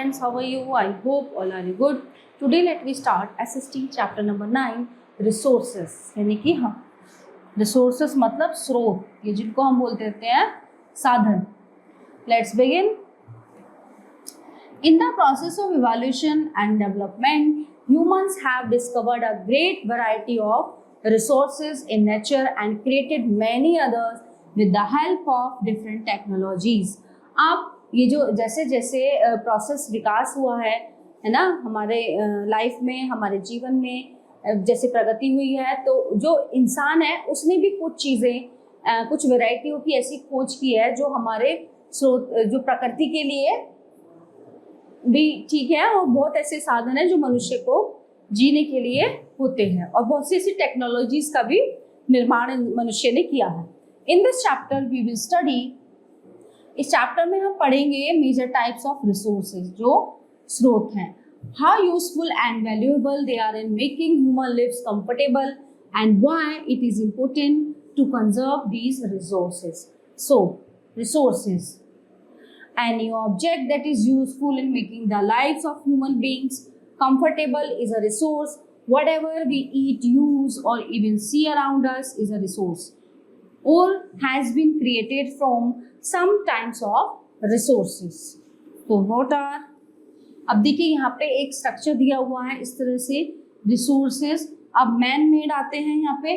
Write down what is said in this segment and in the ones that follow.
students, how are you? I hope all are good. Today let me start SST chapter number 9 resources. यानी कि हाँ resources मतलब स्रोत, ये जिनको हम बोलते हैं साधन. Let's begin. In the process of evolution and development, humans have discovered a great variety of resources in nature and created many others with the help of different technologies. अब ये जो जैसे जैसे प्रोसेस विकास हुआ है ना हमारे लाइफ में, हमारे जीवन में जैसे प्रगति हुई है, तो जो इंसान है उसने भी कुछ चीज़ें, कुछ वैरायटियों की ऐसी खोज की है जो हमारे स्रोत, जो प्रकृति के लिए भी ठीक है, और बहुत ऐसे साधन है जो मनुष्य को जीने के लिए होते हैं, और बहुत सी ऐसी टेक्नोलॉजीज का भी निर्माण मनुष्य ने किया है. In this chapter we will study, इस चैप्टर में हम पढ़ेंगे मेजर टाइप्स ऑफ रिसोर्सेज, जो स्रोत हैं, how useful and valuable they are in making human lives comfortable and why it is important to conserve these resources. So resources, any object that is useful in making the lives of human beings comfortable is a resource. Whatever we eat, use or even see around us is a resource or has been created from some types of resources. So what are, अब देखिए यहाँ पे एक structure दिया हुआ है इस तरह से रिसोर्सेज. अब मैन मेड आते हैं, यहाँ पे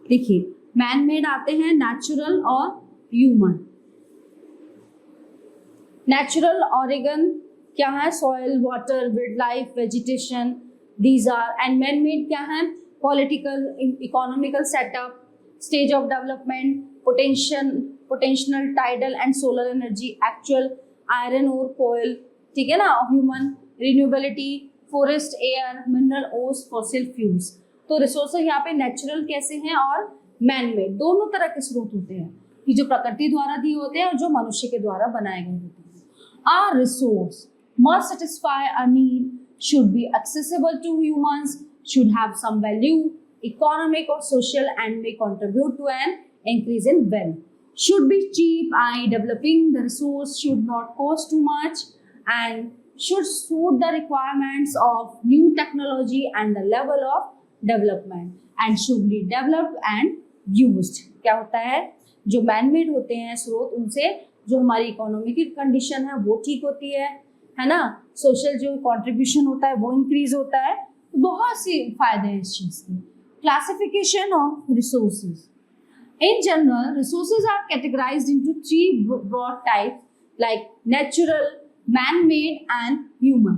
देखिए मैन मेड आते हैं, नेचुरल और ह्यूमन. नेचुरल ऑर्गन क्या है? Soil, water, wildlife, vegetation, these are. And man made क्या है? Political, economical setup, stage of development, potential, tidal and solar energy, actual iron और कोयल, ठीक है ना, human, renewability, forest, air, mineral ores, fossil fuels. तो resources यहाँ पे नेचुरल कैसे हैं और मैन मेड, दोनों तरह के स्रोत होते हैं कि जो प्रकृति द्वारा दिए होते हैं और जो मनुष्य के द्वारा बनाए गए होते हैं. A resource must satisfy a need, should be accessible to humans, should have some value, economic or social, and may contribute to an increase in wealth. Should be cheap, developing the resource should not cost too much, and should suit the requirements of new technology and the level of development, and should be developed and used. क्या होता है? जो man made होते हैं स्रोत, उनसे जो हमारी इकोनॉमी की कंडीशन है वो ठीक होती है ना, सोशल जो कंट्रीब्यूशन होता है वो इंक्रीज होता है. तो बहुत सी फायदे हैं इस चीज के. Classification of resources. In general resources are categorised into 3 broad types like natural, man made and human.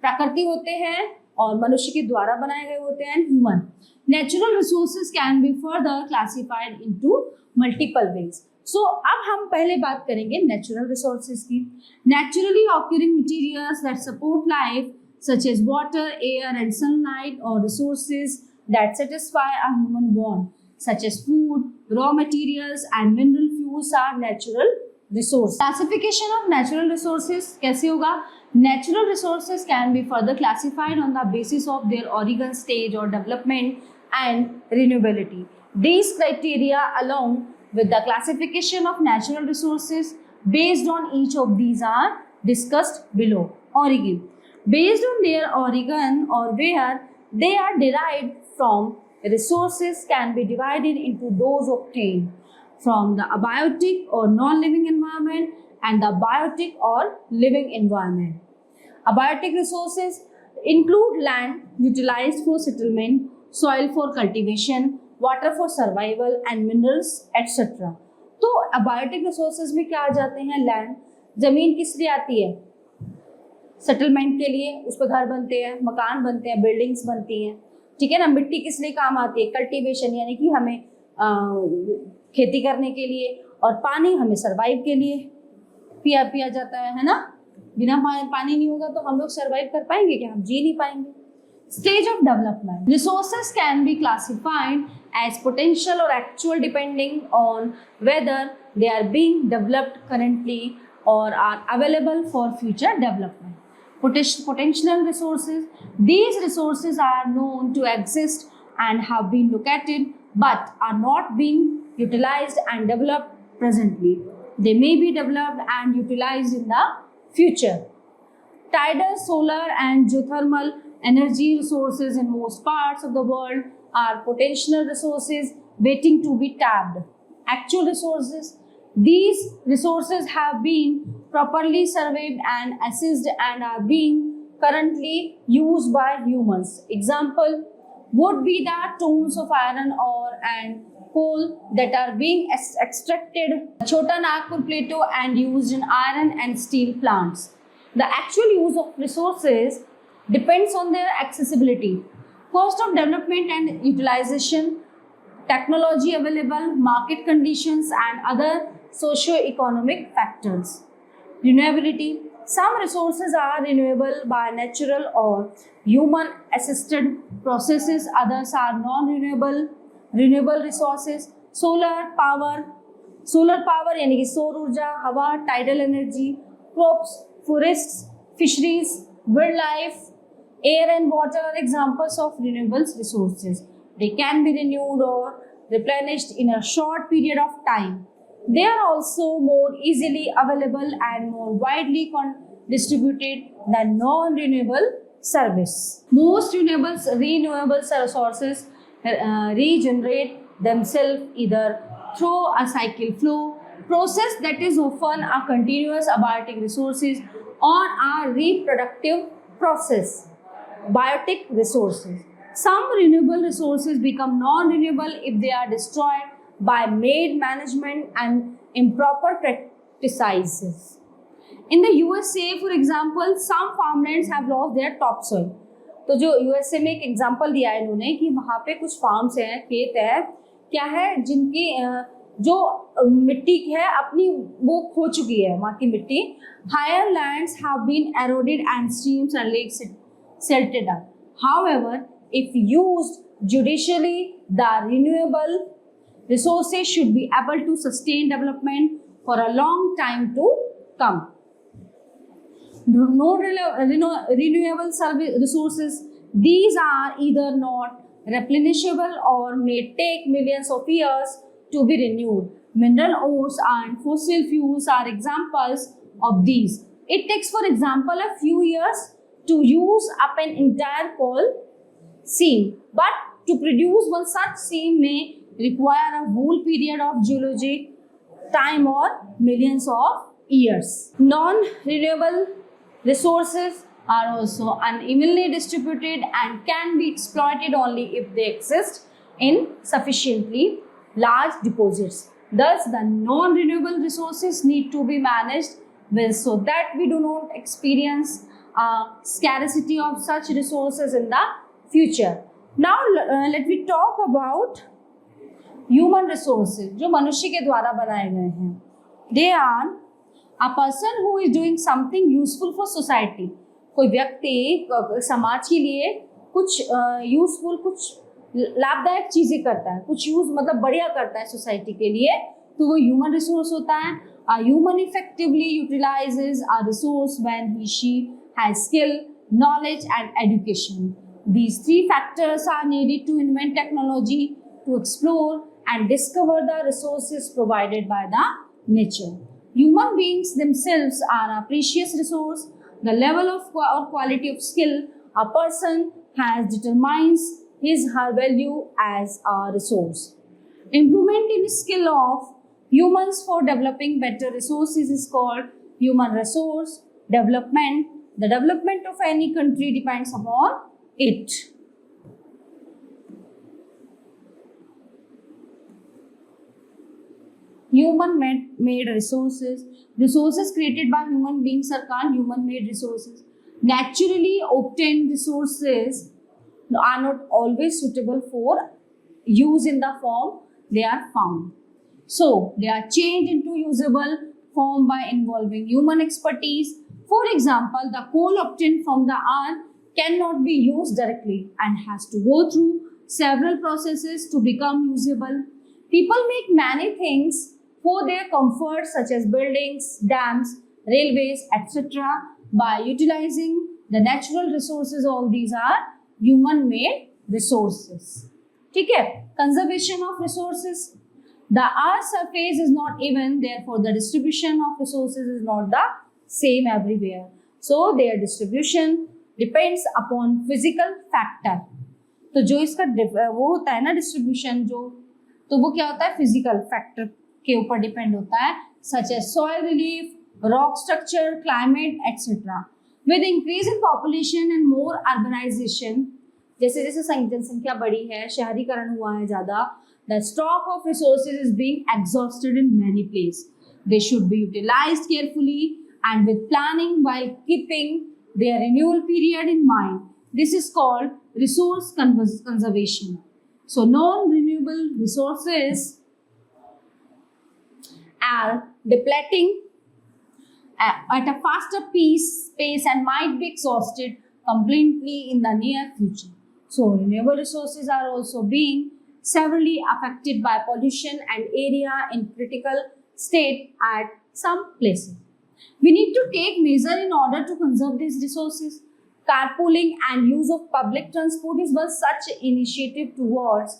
प्रकृति होते हैं और मनुष्य के द्वारा बनाए गए होते हैं human. Natural resources can be further classified into multiple ways. So अब हम पहले बात करेंगे नेचुरल रिसोर्सेज की. Naturally occurring materials that support life such as water, air and sunlight, और resources that satisfy a human want such as food, raw materials and mineral fuels are natural resource. Classification of natural resources कैसे होगा? Natural resources can be further classified on the basis of there origin, stage और development and renewability. These criteria along with the classification of natural resources based on each of these are discussed below. Origin. Based on their origin or where they are derived from, resources can be divided into those obtained from the abiotic or non-living environment and the biotic or living environment. Abiotic resources include land utilized for settlement, soil for cultivation, water for survival and minerals etcetera. तो abiotic resources में क्या आ जाते हैं? Land, जमीन किस लिए आती है? सेटलमेंट के लिए, उस पर घर बनते हैं, मकान बनते हैं, बिल्डिंग्स बनती हैं, ठीक है ना. मिट्टी किस लिए काम आती है? कल्टीवेशन, यानी कि हमें खेती करने के लिए, और पानी हमें सर्वाइव के लिए पिया जाता है ना. बिना पानी नहीं होगा तो हम लोग सर्वाइव कर पाएंगे क्या? हम जी नहीं पाएंगे. Stage of development. Resources can be classified as potential or actual depending on whether they are being developed currently or are available for future development. Potential resources. These resources are known to exist and have been located but are not being utilized and developed presently. They may be developed and utilized in the future. Tidal, solar and geothermal energy resources in most parts of the world are potential resources waiting to be tapped. Actual resources. These resources have been properly surveyed and assessed and are being currently used by humans. Example would be the tons of iron ore and coal that are being extracted at Chota Nagpur Plateau and used in iron and steel plants. The actual use of resources depends on their accessibility, cost of development and utilization, technology available, market conditions, and other socio-economic factors. Renewability. Some resources are renewable by natural or human-assisted processes. Others are non-renewable. Renewable resources. Solar power यानी कि सौर ऊर्जा, हवा, tidal energy, crops, forests, fisheries, wildlife, air and water are examples of renewable resources. They can be renewed or replenished in a short period of time. They are also more easily available and more widely distributed than non-renewable service. Most renewable sources regenerate themselves either through a cycle flow process that is often a continuous abiotic resources or a reproductive process. Biotic resources. Some renewable resources become non-renewable if they are destroyed by management and improper practices. In the USA, for example, some farmlands have lost their topsoil. तो जो USA में एक example दिया है इन्होंने कि वहाँ पे कुछ फार्म्स हैं, खेत है, क्या है जिनकी जो मिट्टी है अपनी वो खो चुकी है वहाँ की मिट्टी. Higher lands have been eroded and streams and lakes silted up. However, if used judiciously, the renewable resources should be able to sustain development for a long time to come. Renewable resources, these are either not replenishable or may take millions of years to be renewed. Mineral ores and fossil fuels are examples of these. It takes, for example, a few years to use up an entire coal seam, but to produce one such seam may require a whole period of geologic time or millions of years. Non-renewable resources are also unevenly distributed and can be exploited only if they exist in sufficiently large deposits. Thus, the non-renewable resources need to be managed well so that we do not experience scarcity of such resources in the future. Now let me talk about human resources जो मनुष्य के द्वारा बनाए गए हैं. They are a person who is doing something useful for society. कोई व्यक्ति समाज के लिए कुछ यूजफुल, कुछ लाभदायक चीजें करता है, कुछ यूज मतलब बढ़िया करता है सोसाइटी के लिए, तो वो ह्यूमन रिसोर्स होता है. A human effectively utilizes a resource when she has skill, knowledge and education. These three factors are needed to invent technology, to explore and discover the resources provided by the nature. Human beings themselves are a precious resource. The level of or quality of skill a person has determines his her value as a resource. Improvement in skill of humans for developing better resources is called human resource development. The development of any country depends upon it. Human-made resources. Resources created by human beings are called human-made resources. Naturally obtained resources are not always suitable for use in the form they are found. So, they are changed into usable form by involving human expertise. For example, the coal obtained from the earth cannot be used directly and has to go through several processes to become usable. People make many things for their comfort such as buildings, dams, railways, etc. by utilizing the natural resources. All these are human-made resources. ठीक है? Conservation of resources. The earth's surface is not even, therefore the distribution of resources is not the same everywhere. So their distribution depends upon physical factor. तो जो इसका वो होता है ना distribution जो, तो वो क्या होता है फिजिकल फैक्टर के ऊपर डिपेंड होता है, such as soil relief, rock structure, climate etcetera. With increase in population and more urbanisation, जैसे जैसे जनसंख्या बढ़ी है, शहरीकरण हुआ है ज़्यादा, the stock of resources is being exhausted in many place. They should be utilised carefully and with planning while keeping their renewal period in mind. This is called resource conservation. So non-renewable resources are depleting at a faster pace and might be exhausted completely in the near future. So renewable resources are also being severely affected by pollution and area in critical state at some places. We need to take measure in order to conserve these resources. Carpooling and use of public transport is one such initiative towards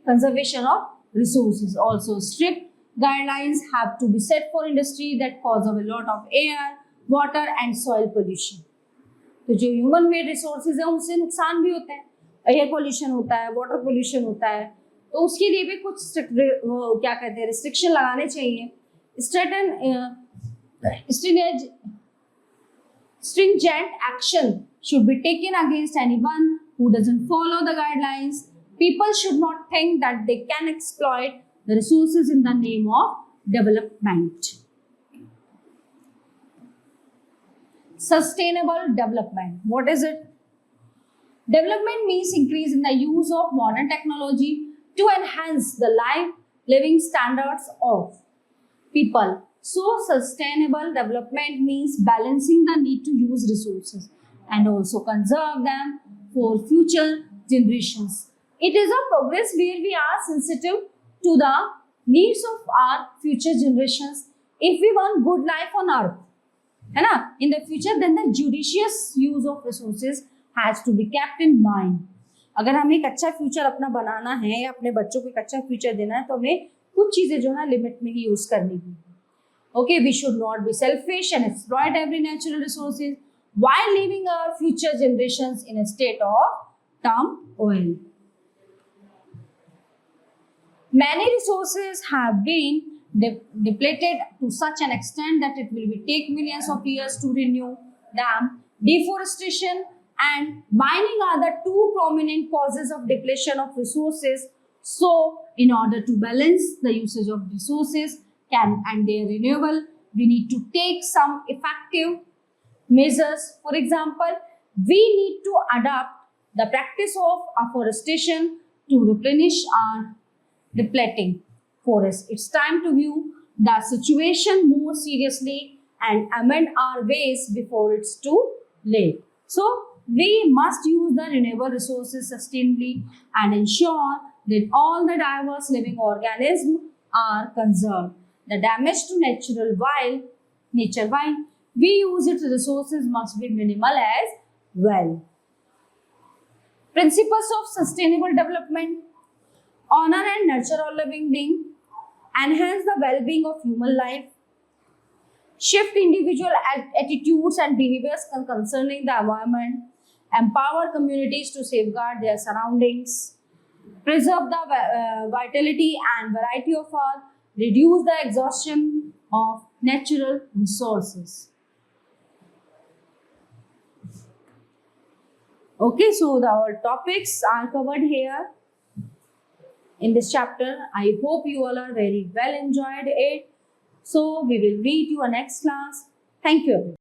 conservation of resources. Also, strict guidelines have to be set for industry that cause a lot of air, water and soil pollution. तो जो human made resources है उनसे नुकसान भी होते हैं, air pollution होता है, वाटर पोल्यूशन होता है, तो उसके लिए भी कुछ क्या कहते हैं रिस्ट्रिक्शन लगाने चाहिए. Stringent action should be taken against anyone who doesn't follow the guidelines. People should not think that they can exploit the resources in the name of development. Sustainable development. What is it? Development means increase in the use of modern technology to enhance the living standards of people. So sustainable development means balancing the need to use resources and also conserve them for future generations. It is a progress where we are sensitive to the needs of our future generations if we want good life on earth. है ना? In the future, then the judicious use of resources has to be kept in mind. अगर हमें एक अच्छा future अपना बनाना है या अपने बच्चों को एक अच्छा फ्यूचर देना है तो हमें कुछ चीजें जो है लिमिट में ही यूज करनी है. Okay, we should not be selfish and exploit every natural resources while leaving our future generations in a state of turmoil. Many resources have been depleted to such an extent that it will take millions of years to renew them. Deforestation and mining are the two prominent causes of depletion of resources. So, in order to balance the usage of resources and their renewal, we need to take some effective measures. For example, we need to adopt the practice of afforestation to replenish our depleting forests. It's time to view the situation more seriously and amend our ways before it's too late. So, we must use the renewable resources sustainably and ensure that all the diverse living organisms are conserved. The damage to nature while we use its resources must be minimal as well. Principles of sustainable development: honor and nurture all living beings, enhance the well-being of human life, shift individual attitudes and behaviors concerning the environment, empower communities to safeguard their surroundings, preserve the vitality and variety of earth, reduce the exhaustion of natural resources. Okay, so our topics are covered here in this chapter. I hope you all are very well enjoyed it. So we will meet you in next class. Thank you.